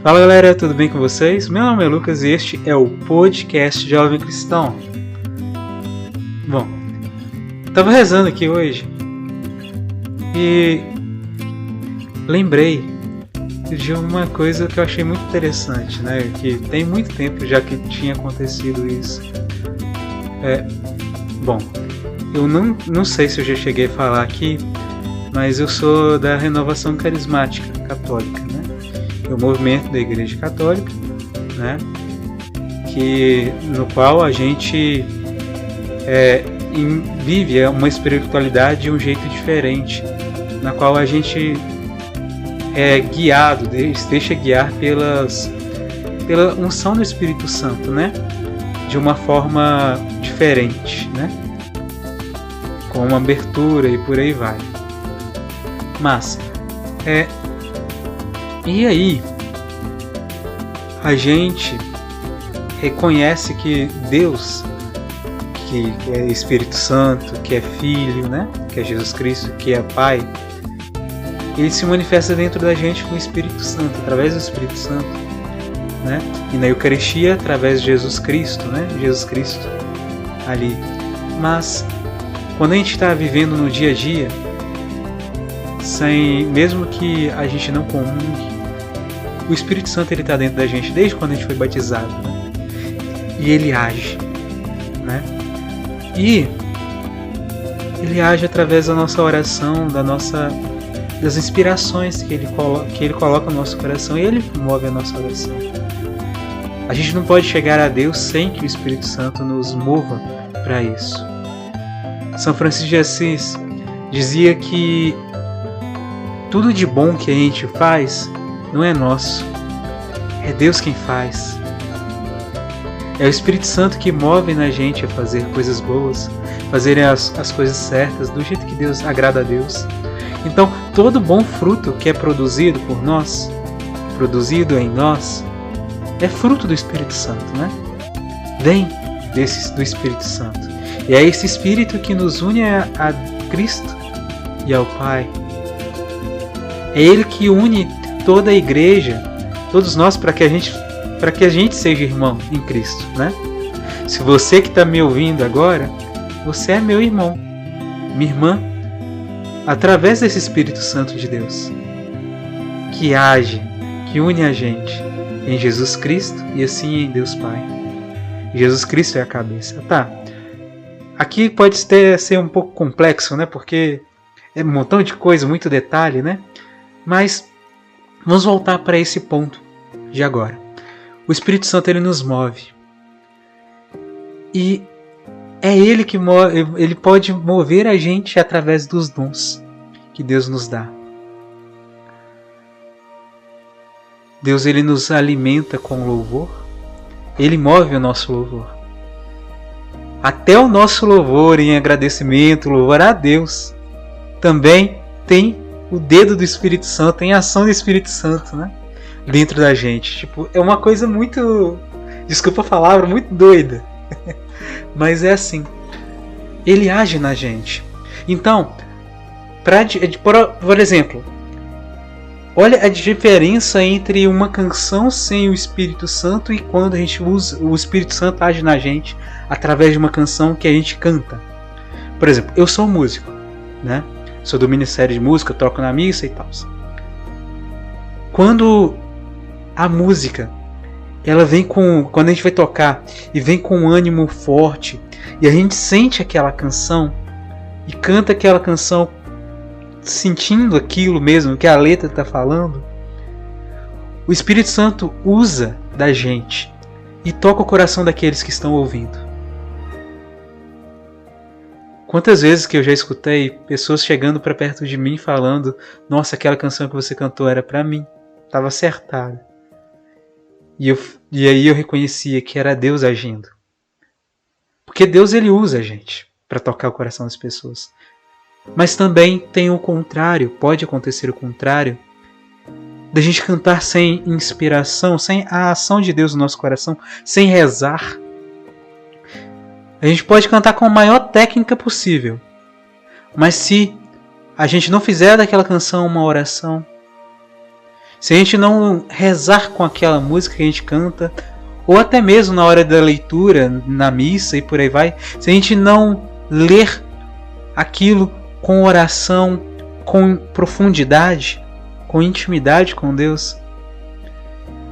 Fala galera, tudo bem com vocês? Meu nome é Lucas e este é o podcast Jovem Cristão. Bom, estava rezando aqui hoje e lembrei de uma coisa que eu achei muito interessante, né? Que tem muito tempo já que tinha acontecido isso. Bom, eu não sei se eu já cheguei a falar aqui, mas eu sou da Renovação Carismática Católica, né? É o movimento da Igreja Católica, né? No qual a gente vive uma espiritualidade de um jeito diferente, na qual a gente é guiado, deixa guiar pela unção do Espírito Santo, né? De uma forma diferente, né? Com uma abertura e por aí vai. Mas, e aí, a gente reconhece que Deus, que é Espírito Santo, que é Filho, né? Que é Jesus Cristo, que é Pai, Ele se manifesta dentro da gente com o Espírito Santo, através do Espírito Santo, né? E na Eucaristia, através de Jesus Cristo, né? Jesus Cristo ali. Mas, quando a gente está vivendo no dia a dia, mesmo que a gente não comungue, o Espírito Santo ele está dentro da gente desde quando a gente foi batizado, né? E ele age, né? E ele age através da nossa oração, das inspirações que ele coloca no nosso coração, e ele move a nossa oração. A gente não pode chegar a Deus sem que o Espírito Santo nos mova para isso. São Francisco de Assis dizia que tudo de bom que a gente faz não é nosso, é Deus quem faz. É o Espírito Santo que move na gente a fazer coisas boas, fazer as coisas certas, do jeito que Deus agrada a Deus. Então, todo bom fruto que é produzido por nós, produzido em nós, é fruto do Espírito Santo, né? Vem do Espírito Santo. E é esse Espírito que nos une a Cristo e ao Pai. É Ele que une toda a igreja, todos nós, para que a gente seja irmão em Cristo, né? Se você que está me ouvindo agora, você é meu irmão, minha irmã, através desse Espírito Santo de Deus, que age, que une a gente em Jesus Cristo e assim em Deus Pai. Jesus Cristo é a cabeça. Tá. Aqui pode ser um pouco complexo, né? Porque é um montão de coisa, muito detalhe, né? Mas vamos voltar para esse ponto de agora. O Espírito Santo ele nos move. E é Ele que ele pode mover a gente através dos dons que Deus nos dá. Deus ele nos alimenta com louvor. Ele move o nosso louvor. Até o nosso louvor em agradecimento, louvor a Deus, também tem o dedo do Espírito Santo, tem a ação do Espírito Santo, né? Dentro da gente. Tipo, é uma coisa muito, desculpa a palavra, muito doida. Mas é assim. Ele age na gente. Então, por exemplo, olha a diferença entre uma canção sem o Espírito Santo e quando a gente usa, o Espírito Santo age na gente através de uma canção que a gente canta. Por exemplo, eu sou músico, né? Sou do Ministério de Música, toco na missa e tal. Quando a música, quando a gente vai tocar e vem com um ânimo forte e a gente sente aquela canção e canta aquela canção sentindo aquilo mesmo que a letra está falando, o Espírito Santo usa da gente e toca o coração daqueles que estão ouvindo. Quantas vezes que eu já escutei pessoas chegando para perto de mim falando: nossa, aquela canção que você cantou era para mim, estava acertada. E aí eu reconhecia que era Deus agindo. Porque Deus ele usa a gente para tocar o coração das pessoas. Mas também tem o contrário, pode acontecer o contrário, da gente cantar sem inspiração, sem a ação de Deus no nosso coração, sem rezar. A gente pode cantar com a maior técnica possível, mas se a gente não fizer daquela canção uma oração, se a gente não rezar com aquela música que a gente canta, ou até mesmo na hora da leitura, na missa e por aí vai, se a gente não ler aquilo com oração, com profundidade, com intimidade com Deus,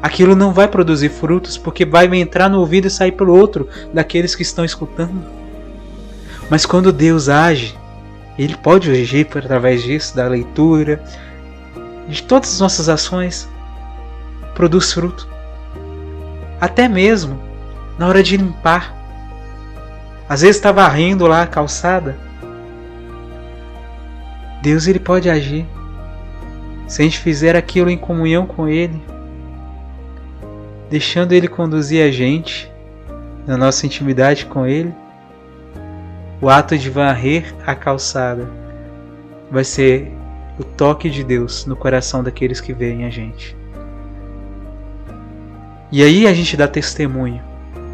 aquilo não vai produzir frutos, porque vai entrar no ouvido e sair pelo outro daqueles que estão escutando. Mas quando Deus age, Ele pode agir através disso, da leitura, de todas as nossas ações, produz fruto. Até mesmo na hora de limpar. Às vezes está varrendo lá a calçada. Deus, Ele pode agir. Se a gente fizer aquilo em comunhão com Ele, deixando Ele conduzir a gente, na nossa intimidade com Ele, o ato de varrer a calçada vai ser o toque de Deus no coração daqueles que veem a gente. E aí a gente dá testemunho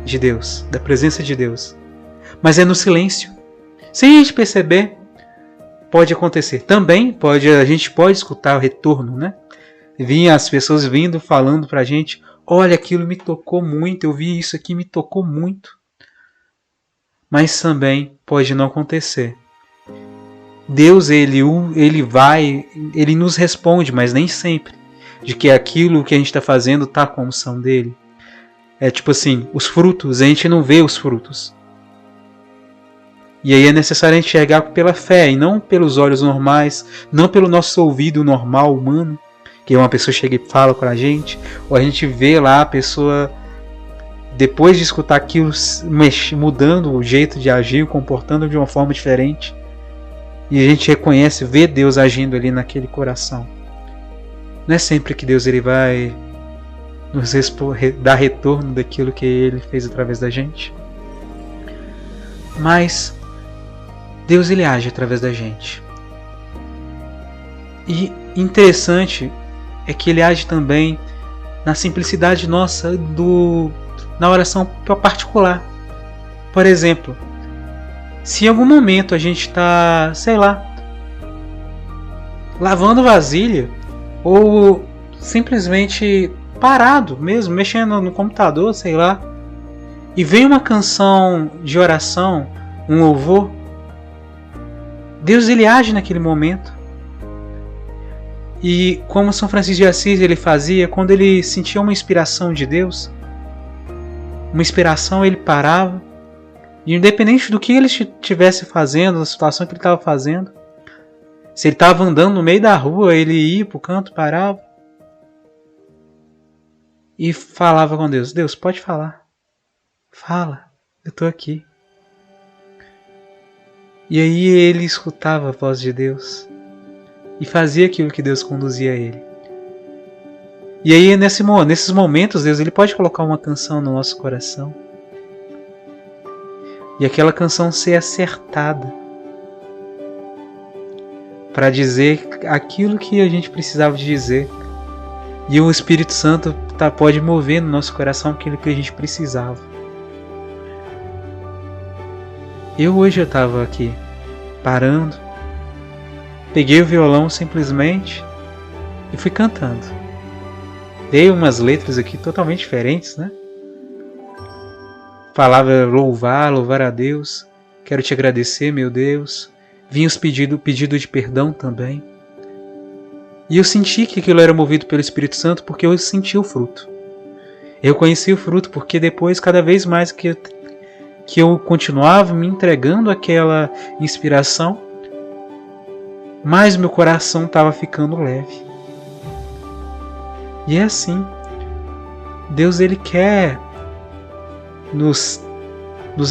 de Deus, da presença de Deus. Mas é no silêncio. Sem a gente perceber, pode acontecer. Também a gente pode escutar o retorno, né? Vinha as pessoas vindo falando pra gente: olha, aquilo me tocou muito, eu vi isso aqui, me tocou muito. Mas também pode não acontecer. Deus, ele nos responde, mas nem sempre, de que aquilo que a gente está fazendo está com a unção dele. É tipo assim, os frutos, a gente não vê os frutos. E aí é necessário enxergar pela fé, e não pelos olhos normais, não pelo nosso ouvido normal, humano, que uma pessoa chega e fala com a gente, ou a gente vê lá a pessoa, depois de escutar aquilo, mudando o jeito de agir, comportando de uma forma diferente. E a gente reconhece, vê Deus agindo ali naquele coração. Não é sempre que Deus ele vai nos dar retorno daquilo que Ele fez através da gente. Mas Deus ele age através da gente. E interessante é que Ele age também na simplicidade nossa na oração particular. Por exemplo, se em algum momento a gente está, sei lá, lavando vasilha, ou simplesmente parado mesmo, mexendo no computador, sei lá, e vem uma canção de oração, um louvor, Deus ele age naquele momento. E como São Francisco de Assis ele fazia, quando ele sentia uma inspiração de Deus, uma inspiração, ele parava, e independente do que ele estivesse fazendo, da situação que ele estava fazendo, se ele estava andando no meio da rua, ele ia para o canto, parava e falava com Deus: Deus, pode falar, fala, eu estou aqui. E aí ele escutava a voz de Deus e fazia aquilo que Deus conduzia a ele. E aí nesses momentos Deus ele pode colocar uma canção no nosso coração, e aquela canção ser acertada para dizer aquilo que a gente precisava de dizer, e o Espírito Santo pode mover no nosso coração aquilo que a gente precisava. Hoje eu estava aqui parando, peguei o violão simplesmente e fui cantando. Dei umas letras aqui totalmente diferentes, né? Falava louvar a Deus, quero te agradecer, meu Deus. Vinha os pedido de perdão também. E eu senti que aquilo era movido pelo Espírito Santo, porque eu senti o fruto. Eu conheci o fruto porque depois, cada vez mais que eu continuava me entregando àquela inspiração, mais meu coração estava ficando leve. E é assim. Deus ele quer nos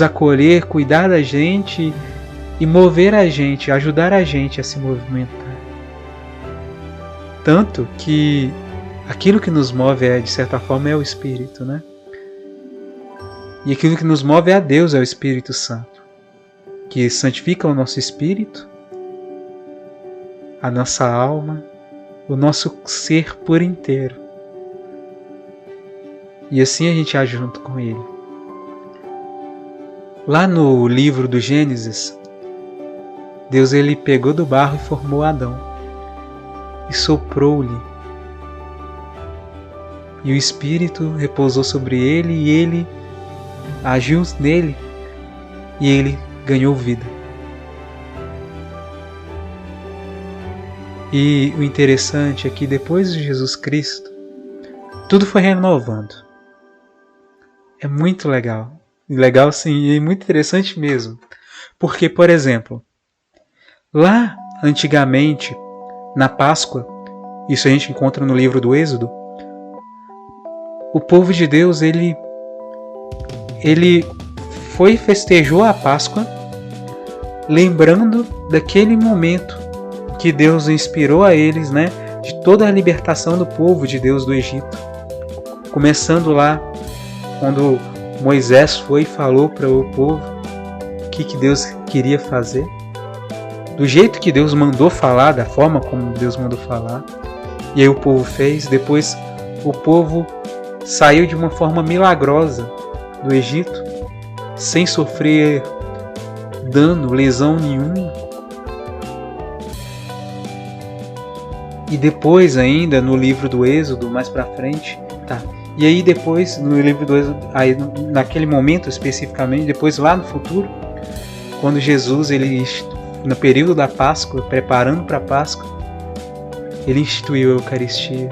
acolher, cuidar da gente e mover a gente, ajudar a gente a se movimentar. Tanto que aquilo que nos move de certa forma é o Espírito, né? E aquilo que nos move a Deus é o Espírito Santo, que santifica o nosso espírito, a nossa alma, o nosso ser por inteiro. E assim a gente age junto com Ele. Lá no livro do Gênesis, Deus ele pegou do barro e formou Adão, e soprou-lhe E o Espírito repousou sobre ele e ele agiu nele e ele ganhou vida. E o interessante é que depois de Jesus Cristo, tudo foi renovando. É muito legal. Legal sim, e muito interessante mesmo. Porque, por exemplo, lá antigamente, na Páscoa, isso a gente encontra no livro do Êxodo, o povo de Deus, ele festejou a Páscoa lembrando daquele momento que Deus inspirou a eles, né, de toda a libertação do povo de Deus do Egito. Começando lá, quando Moisés foi e falou para o povo o que Deus queria fazer, do jeito que Deus mandou falar, da forma como Deus mandou falar, e aí o povo fez. Depois o povo saiu de uma forma milagrosa do Egito, sem sofrer dano, lesão nenhuma. E depois ainda no livro do Êxodo, mais pra frente, tá? E aí depois no livro do Êxodo, aí naquele momento especificamente, depois lá no futuro, quando Jesus, ele no período da Páscoa, preparando para a Páscoa, ele instituiu a Eucaristia.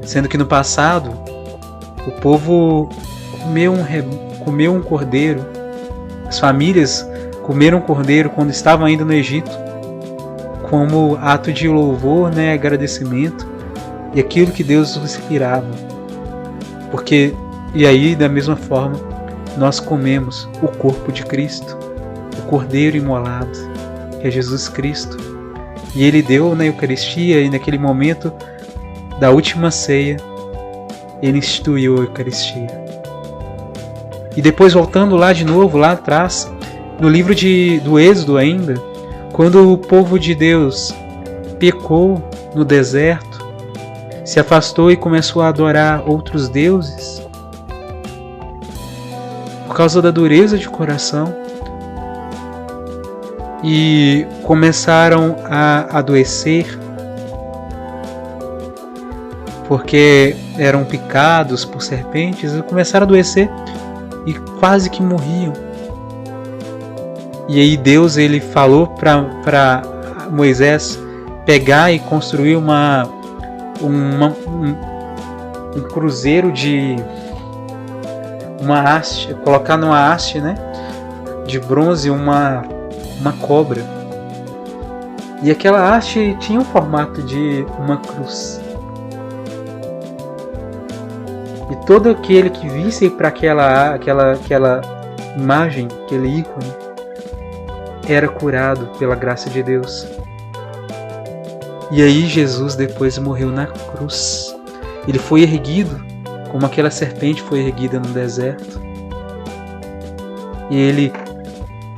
Sendo que no passado, o povo comeu um cordeiro, as famílias comeram cordeiro quando estavam ainda no Egito, como ato de louvor, né, agradecimento, e aquilo que Deus inspirava. Porque, e aí da mesma forma, nós comemos o corpo de Cristo, o cordeiro imolado, que é Jesus Cristo. E ele deu na Eucaristia, e naquele momento da última ceia, ele instituiu a Eucaristia. E depois, voltando lá de novo, lá atrás, no livro do Êxodo ainda, quando o povo de Deus pecou no deserto, se afastou e começou a adorar outros deuses, por causa da dureza de coração, e começaram a adoecer, porque eram picados por serpentes, e começaram a adoecer e quase que morriam. E aí Deus, ele falou para Moisés pegar e construir um cruzeiro de uma haste, colocar numa haste, né, de bronze uma cobra. E aquela haste tinha o formato de uma cruz. E todo aquele que visse para aquela imagem, aquele ícone, era curado pela graça de Deus. E aí Jesus depois morreu na cruz. Ele foi erguido como aquela serpente foi erguida no deserto. E ele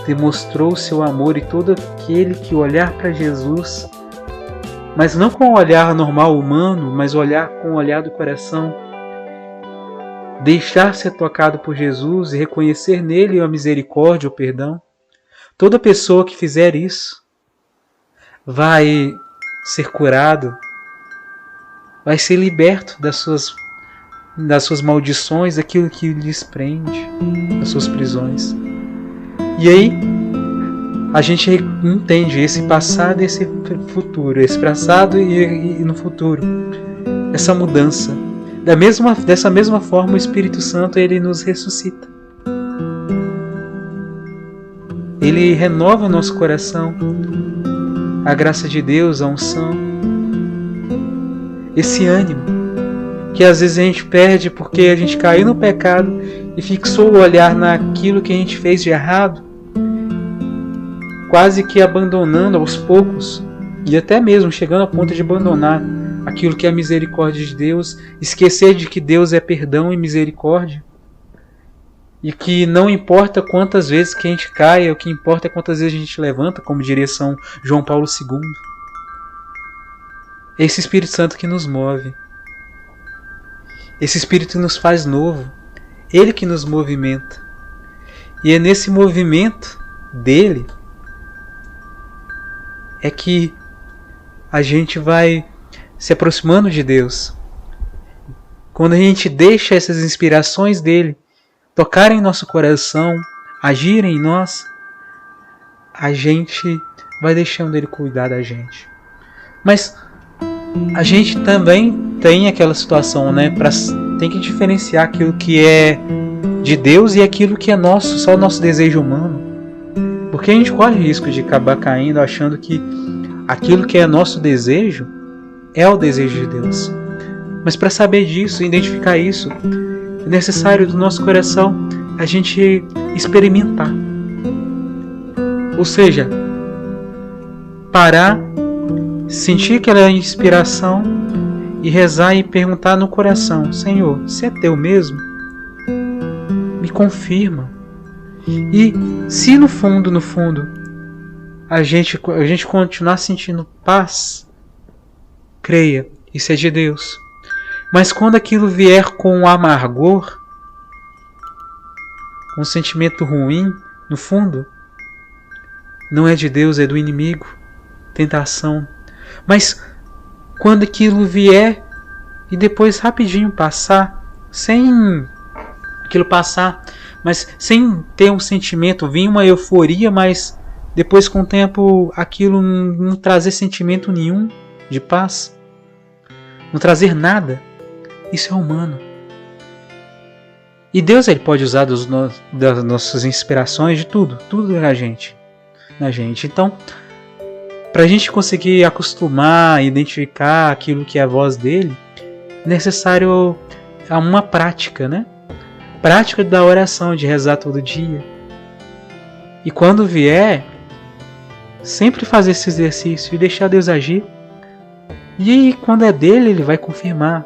demonstrou o seu amor, e todo aquele que olhar para Jesus, mas não com o olhar normal humano, mas olhar com o olhar do coração, deixar ser tocado por Jesus e reconhecer nele a misericórdia, o perdão, toda pessoa que fizer isso vai ser curado, vai ser liberto das suas maldições, daquilo que lhes prende, das suas prisões. E aí a gente entende esse passado e esse futuro, esse passado e no futuro, essa mudança. Dessa mesma forma, o Espírito Santo, ele nos ressuscita. Ele renova o nosso coração, a graça de Deus, a unção, esse ânimo que às vezes a gente perde porque a gente caiu no pecado e fixou o olhar naquilo que a gente fez de errado, quase que abandonando aos poucos, e até mesmo chegando ao ponto de abandonar aquilo que é a misericórdia de Deus, esquecer de que Deus é perdão e misericórdia, e que não importa quantas vezes que a gente caia, o que importa é quantas vezes a gente levanta, como diria São João Paulo II. É esse Espírito Santo que nos move. Esse Espírito nos faz novo. Ele que nos movimenta. E é nesse movimento dele é que a gente vai se aproximando de Deus. quando a gente deixa essas inspirações dele tocarem em nosso coração, agirem em nós, a gente vai deixando ele cuidar da gente. Mas a gente também tem aquela situação, né? Tem que diferenciar aquilo que é de Deus e aquilo que é nosso, só o nosso desejo humano. Porque a gente corre o risco de acabar caindo achando que aquilo que é nosso desejo é o desejo de Deus. Mas para saber disso, identificar isso, é necessário do nosso coração a gente experimentar. Ou seja, parar, sentir aquela inspiração e rezar e perguntar no coração: Senhor, se é teu mesmo, me confirma. E se no fundo, a gente continuar sentindo paz, creia, isso é de Deus. Mas quando aquilo vier com amargor, com um sentimento ruim, no fundo, não é de Deus, é do inimigo, tentação. Mas quando aquilo vier e depois rapidinho passar, sem aquilo passar, mas sem ter um sentimento, vir uma euforia, mas depois com o tempo aquilo não trazer sentimento nenhum de paz, não trazer nada, isso é humano. E Deus, ele pode usar das nossas inspirações, de tudo na gente. Então, para a gente conseguir acostumar, identificar aquilo que é a voz dele, é necessário uma prática, né? Prática da oração, de rezar todo dia. E quando vier, sempre fazer esse exercício e deixar Deus agir. E quando é dele, ele vai confirmar.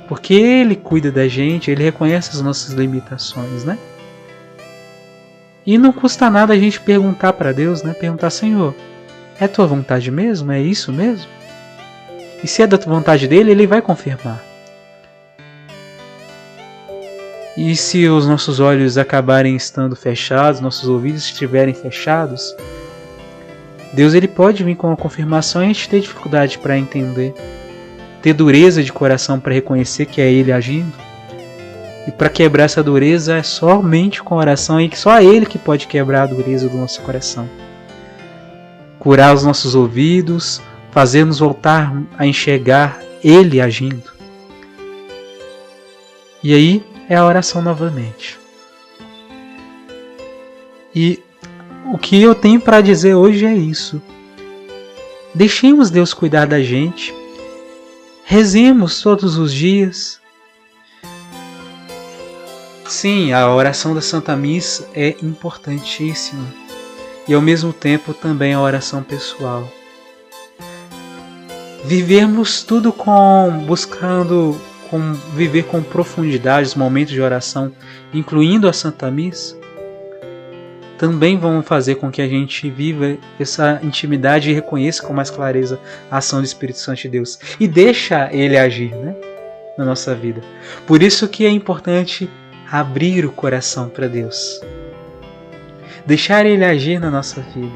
Porque ele cuida da gente, ele reconhece as nossas limitações, né? E não custa nada a gente perguntar para Deus, né? Perguntar: Senhor, é tua vontade mesmo? É isso mesmo? E se é da tua vontade dele, ele vai confirmar. E se os nossos olhos acabarem estando fechados, nossos ouvidos estiverem fechados, Deus, ele pode vir com uma confirmação e a gente ter dificuldade para entender, ter dureza de coração para reconhecer que é ele agindo. E para quebrar essa dureza é somente com a oração, e que só ele que pode quebrar a dureza do nosso coração. Curar os nossos ouvidos, fazer-nos voltar a enxergar ele agindo. E aí é a oração novamente. E o que eu tenho para dizer hoje é isso. Deixemos Deus cuidar da gente. Rezemos todos os dias. Sim, a oração da Santa Missa é importantíssima. E ao mesmo tempo também a oração pessoal. Vivermos tudo buscando viver com profundidade os momentos de oração, incluindo a Santa Missa, também vão fazer com que a gente viva essa intimidade e reconheça com mais clareza a ação do Espírito Santo de Deus. E deixa ele agir, né, na nossa vida. Por isso que é importante abrir o coração para Deus. Deixar ele agir na nossa vida.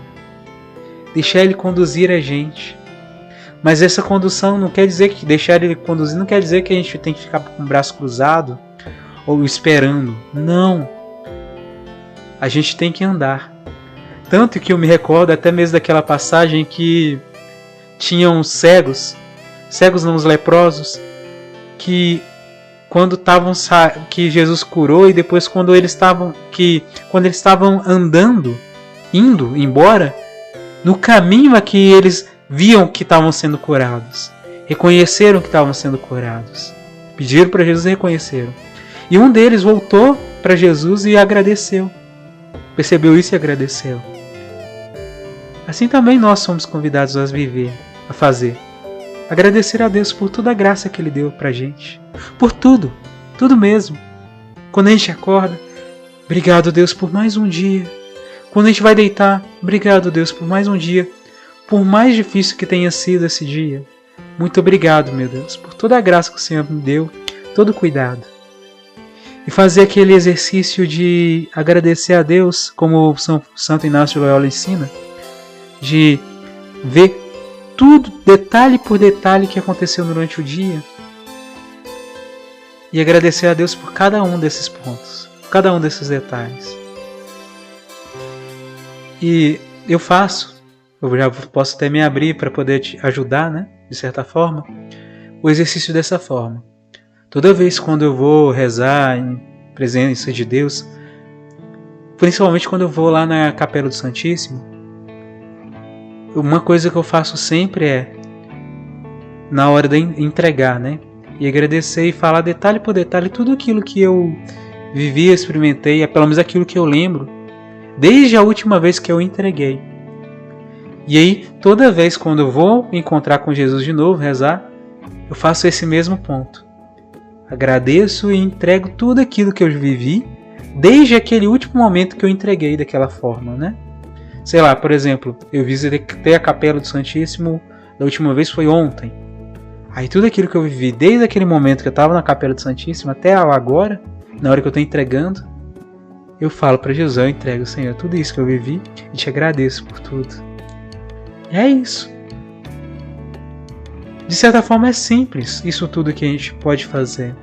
Deixar ele conduzir a gente. Mas essa condução não quer dizer que deixar ele conduzir não quer dizer que a gente tem que ficar com o braço cruzado ou esperando. Não. A gente tem que andar. Tanto que eu me recordo até mesmo daquela passagem que tinham cegos não, os leprosos, que quando que Jesus curou, e depois quando eles estavam andando, indo embora, no caminho aqui eles viam que estavam sendo curados, reconheceram que estavam sendo curados, pediram para Jesus e reconheceram. E um deles voltou para Jesus e agradeceu, percebeu isso e agradeceu. Assim também nós somos convidados a viver, a fazer. Agradecer a Deus por toda a graça que Ele deu para a gente, por tudo mesmo. Quando a gente acorda, obrigado Deus por mais um dia. Quando a gente vai deitar, obrigado Deus por mais um dia. Por mais difícil que tenha sido esse dia, muito obrigado, meu Deus, por toda a graça que o Senhor me deu, todo o cuidado. E fazer aquele exercício de agradecer a Deus, como o Santo Inácio de Loyola ensina, de ver tudo, detalhe por detalhe, que aconteceu durante o dia, e agradecer a Deus por cada um desses pontos, por cada um desses detalhes. E eu já posso até me abrir para poder te ajudar, né, de certa forma, o exercício dessa forma. Toda vez quando eu vou rezar em presença de Deus, principalmente quando eu vou lá na Capela do Santíssimo, uma coisa que eu faço sempre é, na hora de entregar, né, e agradecer e falar detalhe por detalhe tudo aquilo que eu vivi, experimentei, pelo menos aquilo que eu lembro, desde a última vez que eu entreguei. E aí, toda vez quando eu vou encontrar com Jesus de novo, rezar, eu faço esse mesmo ponto. Agradeço e entrego tudo aquilo que eu vivi, desde aquele último momento que eu entreguei daquela forma, né? Sei lá, por exemplo, eu visitei a Capela do Santíssimo, da última vez foi ontem. Aí tudo aquilo que eu vivi, desde aquele momento que eu estava na Capela do Santíssimo até agora, na hora que eu estou entregando, eu falo para Jesus, eu entrego, Senhor, tudo isso que eu vivi e te agradeço por tudo. É isso. De certa forma é simples isso tudo que a gente pode fazer.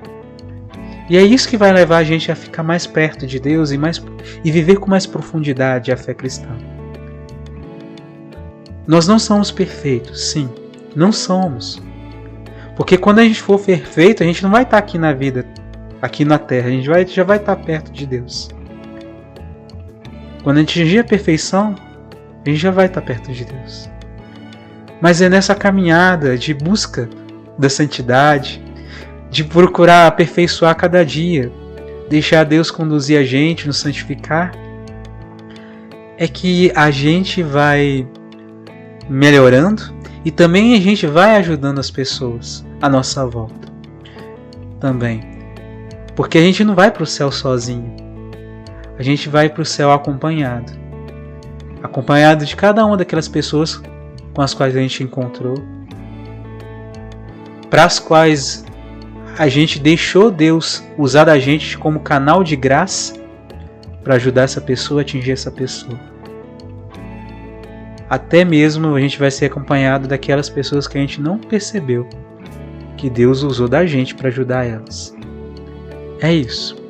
E é isso que vai levar a gente a ficar mais perto de Deus e viver com mais profundidade a fé cristã. Nós não somos perfeitos, sim, não somos. Porque quando a gente for perfeito, a gente não vai estar aqui na vida, aqui na terra, a gente já vai estar perto de Deus. Quando a gente atingir a perfeição, a gente já vai estar perto de Deus. Mas é nessa caminhada de busca da santidade, de procurar aperfeiçoar cada dia, deixar Deus conduzir a gente, nos santificar, é que a gente vai melhorando e também a gente vai ajudando as pessoas à nossa volta. Também. Porque a gente não vai para o céu sozinho. A gente vai para o céu acompanhado. Acompanhado de cada uma daquelas pessoas com as quais a gente encontrou, para as quais a gente deixou Deus usar a gente como canal de graça para ajudar essa pessoa a atingir essa pessoa. Até mesmo a gente vai ser acompanhado daquelas pessoas que a gente não percebeu que Deus usou da gente para ajudar elas. É isso.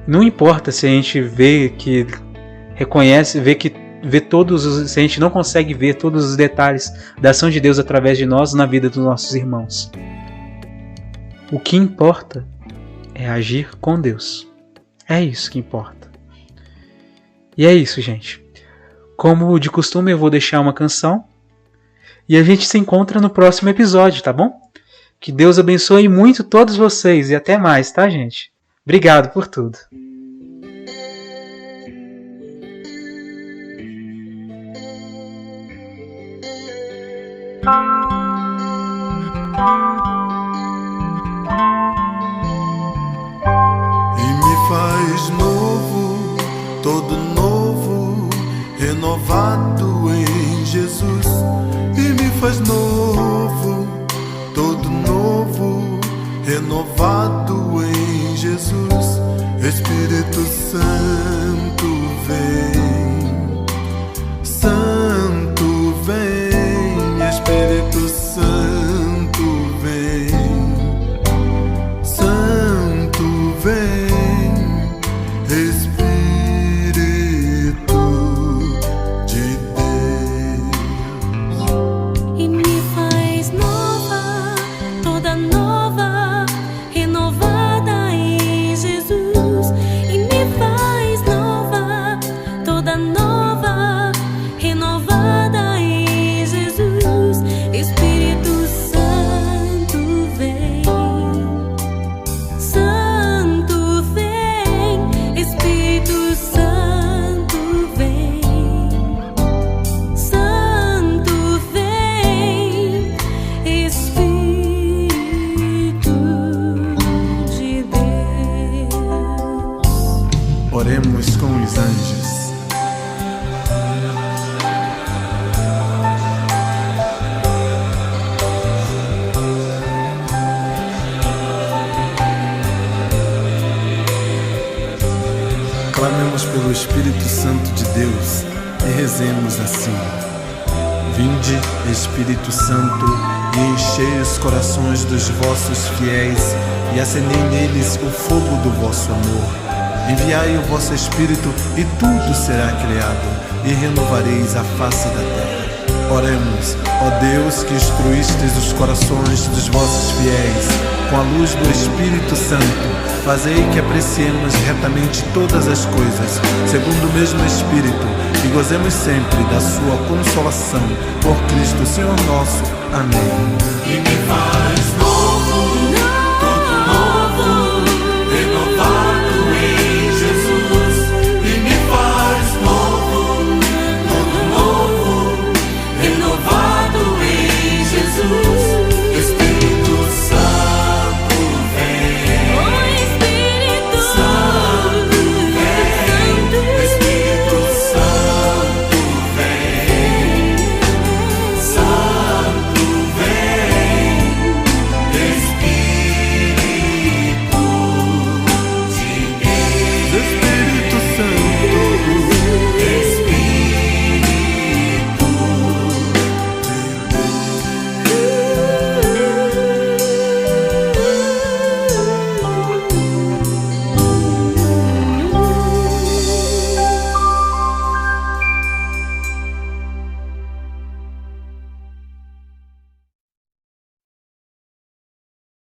Não importa se a gente vê que reconhece, se a gente não consegue ver todos os detalhes da ação de Deus através de nós na vida dos nossos irmãos. O que importa é agir com Deus. É isso que importa. E é isso, gente. Como de costume, eu vou deixar uma canção e a gente se encontra no próximo episódio, tá bom? Que Deus abençoe muito todos vocês e até mais, tá, gente? Obrigado por tudo. E me faz novo, todo novo, renovado em Jesus. E me faz novo, todo novo, renovado em Jesus. Espírito Santo vem, Santo vem, Espírito Santo vem, Santo vem, Espírito de Deus. E me faz nova, toda nova, renovada em Jesus. E me faz nova, toda nova, renovada em Jesus. Espírito Santo vem, Santo vem, Espírito Santo vem, Santo vem, Espírito de Deus. Oremos com os anjos. Clamemos pelo Espírito Santo de Deus e rezemos assim: Vinde, Espírito Santo, e enchei os corações dos vossos fiéis, e acendei neles o fogo do vosso amor. Enviai o vosso Espírito, e tudo será criado, e renovareis a face da terra. Oremos, ó Deus, que instruístes os corações dos vossos fiéis, com a luz do Espírito Santo, fazei que apreciemos retamente todas as coisas, segundo o mesmo Espírito, e gozemos sempre da sua consolação, por Cristo Senhor nosso. Amém.